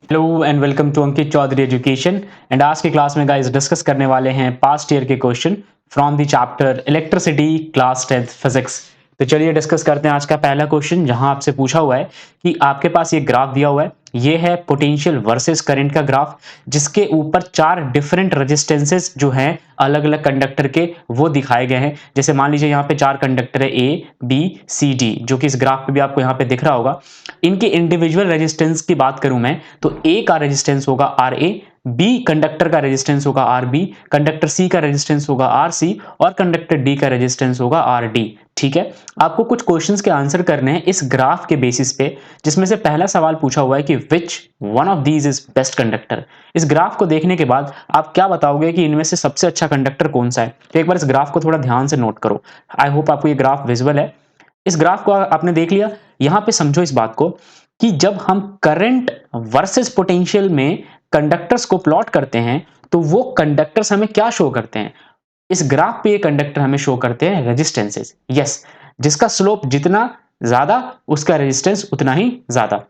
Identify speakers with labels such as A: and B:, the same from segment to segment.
A: Hello and welcome to Ankit Chaudhary education. And आज की class में गाइस डिस्कस करने वाले हैं पास्ट ईयर के question from the chapter electricity class 10th physics. तो चलिए डिस्कस करते हैं आज का पहला क्वेश्चन, जहां आपसे पूछा हुआ है कि आपके पास ये ग्राफ दिया हुआ है, ये है पोटेंशियल वर्सेस करंट का ग्राफ, जिसके ऊपर चार डिफरेंट रेजिस्टेंसेस जो हैं अलग अलग कंडक्टर के वो दिखाए गए हैं। जैसे मान लीजिए यहाँ पे चार कंडक्टर है ए बी सी डी, जो कि इस ग्राफ पे भी आपको यहाँ पे दिख रहा होगा। इनके इंडिविजुअल रेजिस्टेंस की बात करूं मैं तो ए का रेजिस्टेंस होगा आर ए, बी कंडक्टर का रेजिस्टेंस होगा आर बी, कंडक्टर सी का रेजिस्टेंस होगा आर सी और कंडक्टर डी का रेजिस्टेंस होगा आर डी। ठीक है, आपको कुछ क्वेश्चंस के आंसर करने हैं इस ग्राफ के बेसिस पे, जिसमें से पहला सवाल पूछा हुआ है कि which one of these is best conductor. इस ग्राफ को देखने के बाद आप क्या बताओगे कि इनमें से सबसे अच्छा कंडक्टर कौन सा है। तो एक बार इस ग्राफ को थोड़ा ध्यान से नोट करो। आई होप आपको ये ग्राफ विजुअल है। इस ग्राफ को आपने देख लिया। यहां पे समझो इस बात को कि जब हम करंट वर्सेस पोटेंशियल में कंडक्टर्स को प्लॉट करते हैं तो वो कंडक्टर्स हमें क्या शो करते हैं। इस ग्राफ पे ये कंडक्टर हमें शो करते हैं रेजिस्टेंसेस। यस, जिसका स्लोप जितना ज्यादा उसका रेजिस्टेंस उतना ही ज्यादा।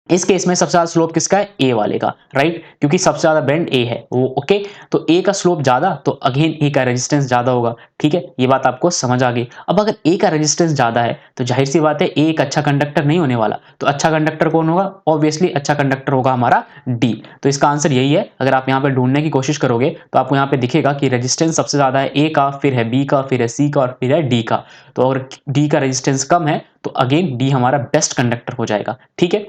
A: इस केस में सबसे ज्यादा स्लोप किसका है, ए वाले का, राइट, क्योंकि सबसे ज्यादा बेंड ए है वो। ओके, तो ए का स्लोप ज्यादा तो अगेन ए का रेजिस्टेंस ज्यादा होगा। ठीक है, ये बात आपको समझ आ गई। अब अगर ए का रेजिस्टेंस ज्यादा है तो जाहिर सी बात है ए एक अच्छा कंडक्टर नहीं होने वाला। तो अच्छा कंडक्टर कौन होगा, ऑब्वियसली अच्छा कंडक्टर होगा हमारा डी। तो इसका आंसर यही है। अगर आप यहाँ पे ढूंढने की कोशिश करोगे तो आपको यहाँ पे दिखेगा कि रेजिस्टेंस सबसे ज्यादा है ए का, फिर है बी का, फिर है सी का और फिर है डी का। तो अगर डी का रेजिस्टेंस कम है तो अगेन डी हमारा बेस्ट कंडक्टर हो जाएगा। ठीक है,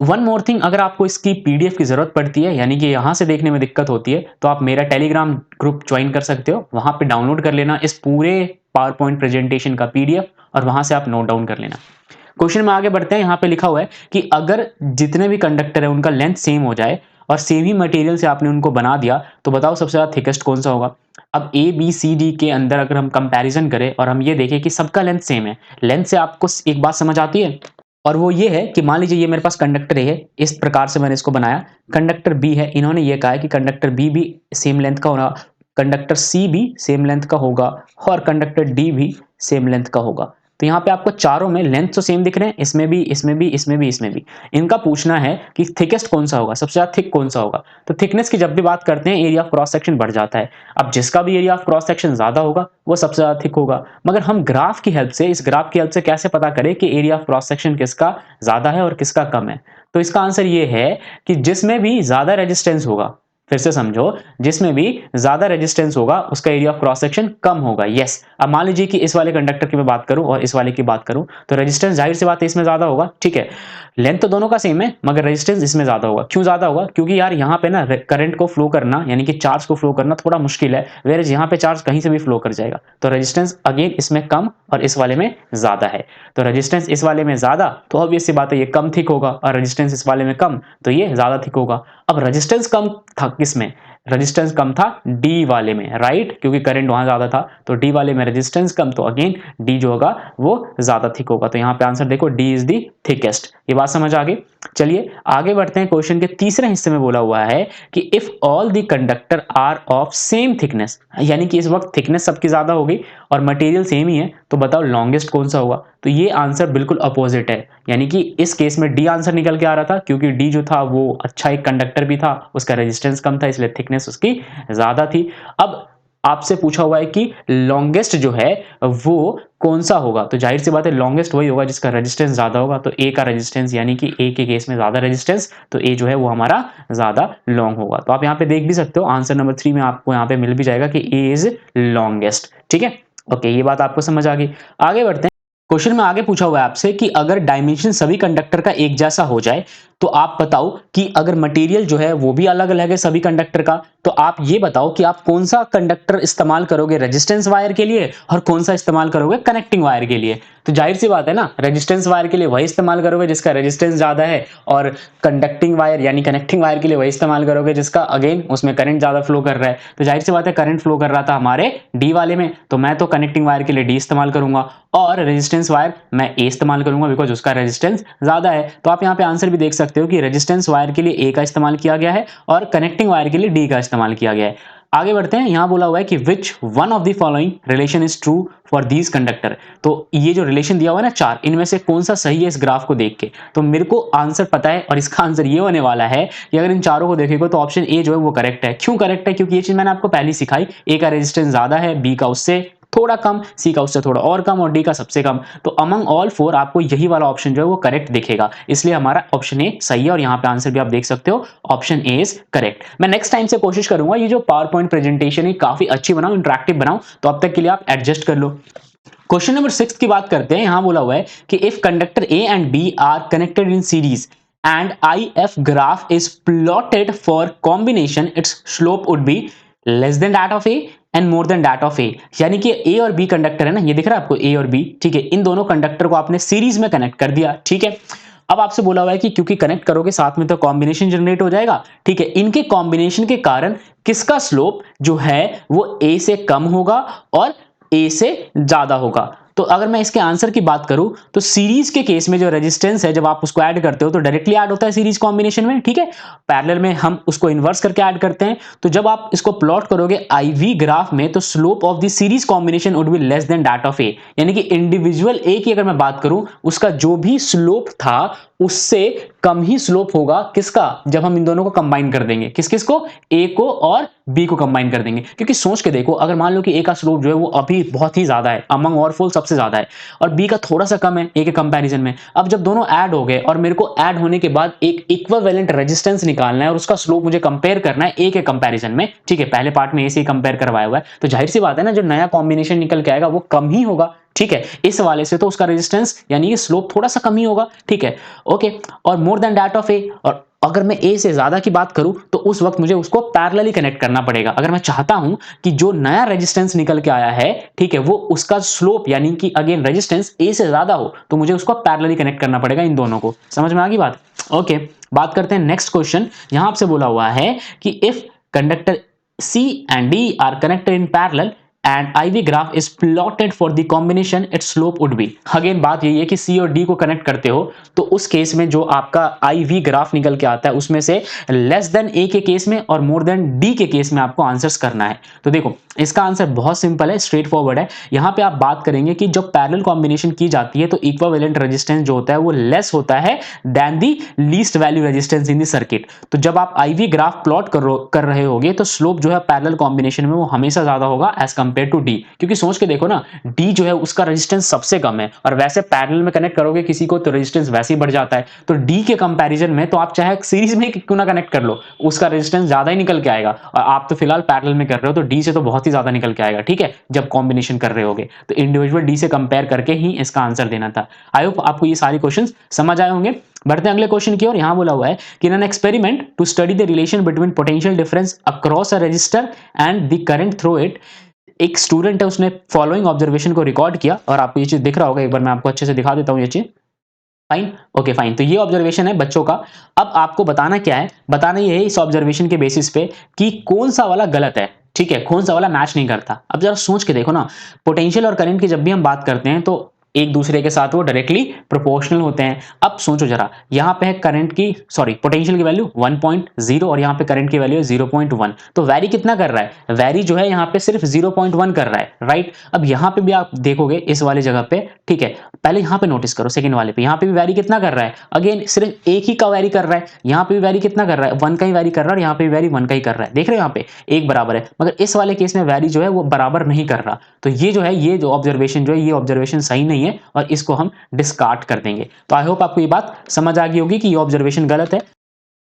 A: वन मोर थिंग, अगर आपको इसकी पीडीएफ की जरूरत पड़ती है, यानी कि यहां से देखने में दिक्कत होती है, तो आप मेरा टेलीग्राम ग्रुप ज्वाइन कर सकते हो। वहां पे डाउनलोड कर लेना इस पूरे पावर पॉइंट प्रेजेंटेशन का पीडीएफ और वहां से आप नोट डाउन कर लेना। क्वेश्चन में आगे बढ़ते हैं। यहाँ पे लिखा हुआ है कि अगर जितने भी कंडक्टर है उनका लेंथ सेम हो जाए और सेम ही मटेरियल से आपने उनको बना दिया तो बताओ सबसे ज्यादा थिकेस्ट कौन सा होगा। अब ए बी सी डी के अंदर अगर हम कंपैरिजन करें और हम ये देखें कि सबका लेंथ सेम है, लेंथ से आपको एक बात समझ आती है, और वो ये है कि मान लीजिए ये मेरे पास कंडक्टर ए है, इस प्रकार से मैंने इसको बनाया। कंडक्टर बी है, इन्होंने ये कहा है कि कंडक्टर बी भी सेम लेंथ का होगा, कंडक्टर सी भी सेम लेंथ का होगा और कंडक्टर डी भी सेम लेंथ का होगा। तो यहाँ पे आपको चारों में लेंथ तो सेम दिख रहे हैं, इसमें भी, इसमें भी, इसमें भी, इसमें भी। इनका पूछना है कि थिकेस्ट कौन सा होगा, सबसे ज्यादा थिक कौन सा होगा। तो थिकनेस की जब भी बात करते हैं एरिया ऑफ क्रॉस सेक्शन बढ़ जाता है। अब जिसका भी एरिया ऑफ क्रॉस सेक्शन ज्यादा होगा वो सबसे ज्यादा थिक होगा। मगर हम ग्राफ की हेल्प से, इस ग्राफ की हेल्प से कैसे पता करें कि एरिया ऑफ क्रॉस सेक्शन किसका ज्यादा है और किसका कम है। तो इसका आंसर ये है कि जिसमें भी ज्यादा रेजिस्टेंस होगा, फिर से समझो, जिसमें भी ज्यादा रेजिस्टेंस होगा उसका एरिया ऑफ क्रॉस सेक्शन कम होगा। यस, अब मान लीजिए कि इस वाले कंडक्टर की मैं बात करूं और इस वाले की बात करूं तो रेजिस्टेंस जाहिर सी बात है इसमें ज्यादा होगा। ठीक है, लेंथ तो दोनों का सेम है मगर रेजिस्टेंस इसमें ज्यादा होगा। क्यों ज्यादा होगा, क्योंकि यार यहाँ पे ना करंट को फ्लो करना, यानी कि चार्ज को फ्लो करना थोड़ा मुश्किल है, वेयर यहाँ पे चार्ज कहीं से भी फ्लो कर जाएगा। तो रेजिस्टेंस अगेन इसमें कम और इस वाले में ज्यादा है। तो रेजिस्टेंस इस वाले में ज्यादा तो ऑब्वियस सी बात है ये कम थिक होगा, और रेजिस्टेंस इस वाले में कम तो ये ज्यादा थिक होगा। अब रेजिस्टेंस कम था किसमें, रेजिस्टेंस कम था डी वाले में, राइट, क्योंकि करंट वहां ज्यादा था। तो डी वाले में रेजिस्टेंस कम तो अगेन डी जो होगा वो ज्यादा थिक होगा। तो यहाँ पे आंसर देखो, डी इज दी थिकेस्ट। ये बात समझ आ गई। चलिए आगे बढ़ते हैं। क्वेश्चन के तीसरे हिस्से में बोला हुआ है कि if all the conductor are of same thickness, यानी कि इस वक्त थिकनेस सबकी ज्यादा हो गई और मटेरियल सेम ही है, तो बताओ लॉन्गेस्ट कौन सा होगा। तो ये आंसर बिल्कुल अपोजिट है, यानी कि इस केस में डी आंसर निकल के आ रहा था, क्योंकि डी जो था वो अच्छा एक कंडक्टर भी था, उसका रेजिस्टेंस कम था, इसलिए थिकनेस उसकी ज्यादा थी। अब आपसे पूछा हुआ है कि लॉन्गेस्ट जो है वो कौन सा होगा, तो जाहिर सी बात है लॉन्गेस्ट वही होगा जिसका रेजिस्टेंस ज्यादा होगा। तो ए का रेजिस्टेंस, यानी कि ए के केस में ज्यादा रेजिस्टेंस, तो ए जो है वो हमारा ज्यादा लॉन्ग होगा। तो आप यहाँ पे देख भी सकते हो, आंसर नंबर 3 में आपको यहाँ पे मिल भी जाएगा कि ए इज लॉन्गेस्ट। ठीक है, ओके, ये बात आपको समझ आ गई। आगे बढ़ते हैं। क्वेश्चन में आगे पूछा हुआ है आपसे कि अगर डायमेंशन सभी कंडक्टर का एक जैसा हो जाए तो आप बताओ कि अगर मटेरियल जो है वो भी अलग अलग है सभी कंडक्टर का, तो आप ये बताओ कि आप कौन सा कंडक्टर इस्तेमाल करोगे रेजिस्टेंस वायर के लिए और कौन सा इस्तेमाल करोगे कनेक्टिंग वायर के लिए। तो जाहिर सी बात है ना, रेजिस्टेंस वायर के लिए वही इस्तेमाल करोगे जिसका रेजिस्टेंस ज्यादा है, और कंडक्टिंग वायर यानी कनेक्टिंग वायर के लिए वही इस्तेमाल करोगे जिसका अगेन उसमें करंट ज्यादा फ्लो कर रहा है। तो जाहिर सी बात है करंट फ्लो कर रहा था हमारे डी वाले में, तो मैं तो कनेक्टिंग वायर के लिए डी इस्तेमाल करूंगा, और रेजिस्टेंस वायर मैं ए इस्तेमाल करूंगा बिकॉज उसका रेजिस्टेंस ज्यादा है। तो आप यहाँ पे आंसर भी देख सकते हो कि रेजिस्टेंस वायर के लिए ए का इस्तेमाल किया गया है और कनेक्टिंग वायर के लिए डी का इस्तेमाल किया गया है। आगे बढ़ते हैं। यहां बोला हुआ है कि which one of the following relation is true for these conductor. तो ये जो रिलेशन दिया हुआ है ना चार, इनमें से कौन सा सही है इस ग्राफ को देख के। तो मेरे को आंसर पता है और इसका आंसर ये होने वाला है कि अगर इन चारों को देखेगा तो ऑप्शन ए जो है वो करेक्ट है। क्यों करेक्ट है? क्योंकि ये चीज मैंने आपको पहले ही सिखाई। ए का रेजिस्टेंस ज्यादा है, बी का उससे थोड़ा कम, सी का उससे थोड़ा और कम और डी का सबसे कम। तो अमंग ऑल फोर आपको यही वाला ऑप्शन जो है वो करेक्ट दिखेगा, इसलिए हमारा ऑप्शन ए सही है। और यहाँ पे आंसर भी आप देख सकते हो, ऑप्शन ए इज करेक्ट। मैं नेक्स्ट टाइम से कोशिश करूंगा ये जो पावर पॉइंट प्रेजेंटेशन है काफी अच्छी बनाऊं, इंटरेक्टिव बनाऊं, तो अब तक के लिए आप एडजस्ट कर लो। क्वेश्चन नंबर 6 की बात करते हैं। यहां बोला हुआ है कि if conductor A and B are connected in series and IF graph is plotted for combination, its slope would be less than that of A and more than that of A। यानी कि A और B conductor है ना, ये दिख रहा है आपको A और B, ठीक है। इन दोनों कंडक्टर को आपने सीरीज में कनेक्ट कर दिया, ठीक है। अब आपसे बोला हुआ है कि क्योंकि कनेक्ट करोगे साथ में तो कॉम्बिनेशन जनरेट हो जाएगा, ठीक है। इनके कॉम्बिनेशन के कारण किसका स्लोप जो है वो A से कम होगा और A से ज्यादा होगा। तो अगर मैं इसके आंसर की बात करूं तो सीरीज के केस में जो रेजिस्टेंस है जब आप उसको ऐड करते हो तो डायरेक्टली ऐड होता है सीरीज कॉम्बिनेशन में, ठीक है। पैरेलल में हम उसको इन्वर्स करके ऐड करते हैं। तो जब आप इसको प्लॉट करोगे आईवी ग्राफ में तो slope of the series combination would be less than that of A. यानी कि इंडिविजुअल ए की अगर मैं बात करूं उसका जो भी स्लोप था उससे कम ही स्लोप होगा किसका, जब हम इन दोनों को कंबाइन कर देंगे। किस किस को? ए को और बी को कंबाइन कर देंगे। क्योंकि सोच के देखो, अगर मान लो कि ए का स्लोप जो है वो अभी बहुत ही ज्यादा है, अमंग और फोल सबसे ज्यादा है, और बी का थोड़ा सा कम है ए के कंपैरिजन में। अब जब दोनों ऐड हो गए और मेरे को ऐड होने के बाद एक इक्विवेलेंट रेजिस्टेंस निकालना है और उसका स्लोप मुझे कंपेयर करना है ए के कंपैरिजन में, ठीक है। पहले पार्ट में ए से कंपेयर करवाया हुआ है, तो जाहिर सी बात है ना, जो नया कॉम्बिनेशन निकल के आएगा वो कम ही होगा, ठीक है। इस वाले से तो उसका रेजिस्टेंस यानी कि स्लोप थोड़ा सा कम ही होगा, ठीक है, ओके। और मोर देन दैट ऑफ ए, और अगर मैं ए से ज्यादा की बात करूं तो उस वक्त मुझे उसको पैरेलली कनेक्ट करना पड़ेगा। अगर मैं चाहता हूं कि जो नया रेजिस्टेंस निकल के आया है, ठीक है, वो उसका स्लोप यानी कि अगेन रेजिस्टेंस ए से ज्यादा हो तो मुझे उसको पैरेलली कनेक्ट करना पड़ेगा इन दोनों को। समझ में आ गई बात? ओके, बात करते हैं नेक्स्ट क्वेश्चन। यहां आपसे बोला हुआ है कि if conductor C and D are connected in parallel and IV graph is plotted for the combination, its slope would be। Again बात यही है कि C और D को कनेक्ट करते हो तो उस केस में जो आपका IV ग्राफ निकल के आता है उसमें से लेस देन A के केस में और मोर देन D के केस में आपको आंसर्स करना है। तो देखो इसका आंसर बहुत सिंपल है, स्ट्रेट फॉरवर्ड है। यहां पे आप बात करेंगे कि जब पैरेलल कॉम्बिनेशन की जाती है तो इक्विवेलेंट रेजिस्टेंस जो होता है वो लेस होता है then the least value resistance in the circuit. तो जब आप IV ग्राफ प्लॉट कर रहे होगे तो स्लोप जो है पैरेलल कॉम्बिनेशन में वो हमेशा ज्यादा होगा एज कंपेयर टू डी। क्योंकि सोच के देखो ना, डी जो है उसका रेजिस्टेंस सबसे कम है और वैसे पैरेलल में कनेक्ट करोगे किसी को तो रेजिस्टेंस वैसे ही बढ़ जाता है। तो डी के कंपैरिजन में तो आप चाहे सीरीज में क्यों ना कनेक्ट कर लो, उसका रेजिस्टेंस ज्यादा ही निकल के आएगा। और आप तो फिलहाल पैरेलल में कर रहे हो तो डी से तो बहुत ही ज्यादा निकल के आएगा, ठीक है, जब कॉम्बिनेशन कर रहे होगे। तो इंडिविजुअल डी से कंपेयर करके ही इसका आंसर देना था। आई होप आपको ये सारे क्वेश्चन समझ आए होंगे। बढ़ते हैं अगले क्वेश्चन की ओर। यहां बोला हुआ है कि in an experiment to study the relation between potential difference across a resistor and the current through it, एक स्टूडेंट है उसने फॉलोइंग ऑब्जर्वेशन को रिकॉर्ड किया और आपको ये चीज दिख रहा होगा, एक बार मैं आपको अच्छे से दिखा देता हूं ये चीज। Fine, okay fine. तो ये ऑब्जर्वेशन है बच्चों का। अब आपको बताना क्या है, बताना ये है इस ऑब्जर्वेशन के बेसिस पे कि कौन सा वाला गलत है, ठीक है, कौन सा वाला मैच नहीं करता। अब जरा सोच के देखो ना, पोटेंशियल और करंट की जब भी हम बात करते हैं तो एक दूसरे के साथ वो डायरेक्टली प्रोपोर्शनल होते हैं। अब सोचो जरा, यहाँ पे है करंट की पोटेंशियल की वैल्यू 1.0 और यहाँ पे करंट की वैल्यू है 0.1। तो वैरी कितना कर रहा है? वैरी जो है यहाँ पे सिर्फ 0.1 कर रहा है, राइट। अब यहाँ पे भी आप देखोगे इस वाले जगह पे, ठीक है, पहले यहाँ पे नोटिस करो सेकंड वाले पे, यहाँ पे भी वैरी कितना कर रहा है? अगेन सिर्फ एक ही का वैरी कर रहा है। यहाँ पे भी वैरी कितना कर रहा है? 1 का ही वैरी कर रहा है और यहाँ पे भी वैरी 1 का ही कर रहा है। देख रहे हो यहाँ पे एक बराबर है, मगर इस वाले केस में वैरी जो है वो बराबर नहीं कर रहा। तो ये जो है, ये जो ऑब्जर्वेशन जो है, ये ऑब्जर्वेशन सही नहीं है और इसको हम डिस्कार्ड कर देंगे। तो आई होप आपको ये बात समझ आ गई होगी कि ये ऑब्जर्वेशन गलत है।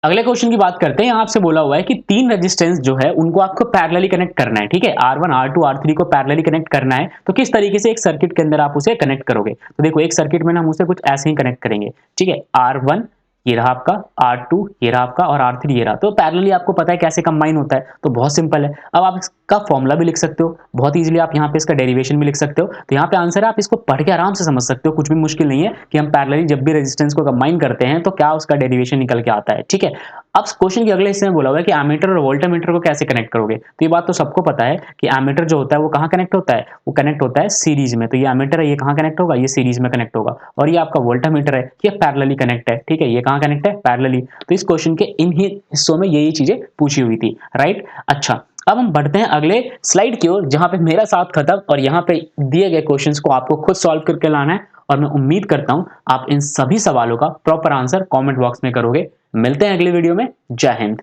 A: अगले क्वेश्चन की बात करते हैं। यहां आपसे बोला हुआ है कि तीन रेजिस्टेंस जो है उनको आपको पैरेलली कनेक्ट करना है, ठीक है। R1 R2 R3 को पैरेलली कनेक्ट करना है। तो किस तरीके से एक सर्किट के अंदर आप उसे कनेक्ट करोगे? तो देखो एक सर्किट में हम उसे कुछ ऐसे ही कनेक्ट करेंगे, ठीक है। R1 ये रहा आपका, R2 ये रहा आपका और R3 ये रहा। तो पैरेलली आपको पता है कैसे कंबाइन होता है, तो बहुत सिंपल है। अब आप इसका फॉर्मूला भी लिख सकते हो बहुत इजीली, आप यहाँ पे इसका डेरिवेशन भी लिख सकते हो। तो यहाँ पे आंसर है, आप इसको पढ़ के आराम से समझ सकते हो, कुछ भी मुश्किल नहीं है कि हम पैरेलली जब भी रेजिस्टेंस को कंबाइन करते हैं तो क्या उसका डेरिवेशन निकल के आता है, ठीक है। अब क्वेश्चन के अगले हिस्से में बोला हुआ है कि एमीटर और वोल्टामीटर को कैसे कनेक्ट करोगे। तो ये बात तो सबको पता है कि एमीटर जो होता है वो कहाँ कनेक्ट होता है? वो कनेक्ट होता है सीरीज में। तो ये एमीटर है, ये कहाँ कनेक्ट होगा? ये सीरीज में कनेक्ट होगा। और ये आपका वोल्टामीटर है, ये पैरेलली कनेक्ट है, ठीक है, ये कहाँ कनेक्ट है? पैरेलली। तो इस क्वेश्चन के इन ही हिस्सों में यही चीजें पूछी हुई थी, राइट। अच्छा, अब हम बढ़ते हैं अगले स्लाइड की ओर, जहां पे मेरा साथ खत्म और यहाँ पे दिए गए क्वेश्चंस को आपको खुद सॉल्व करके लाना है। और मैं उम्मीद करता हूं आप इन सभी सवालों का प्रॉपर आंसर कमेंट बॉक्स में करोगे। मिलते हैं अगली वीडियो में। जय हिंद।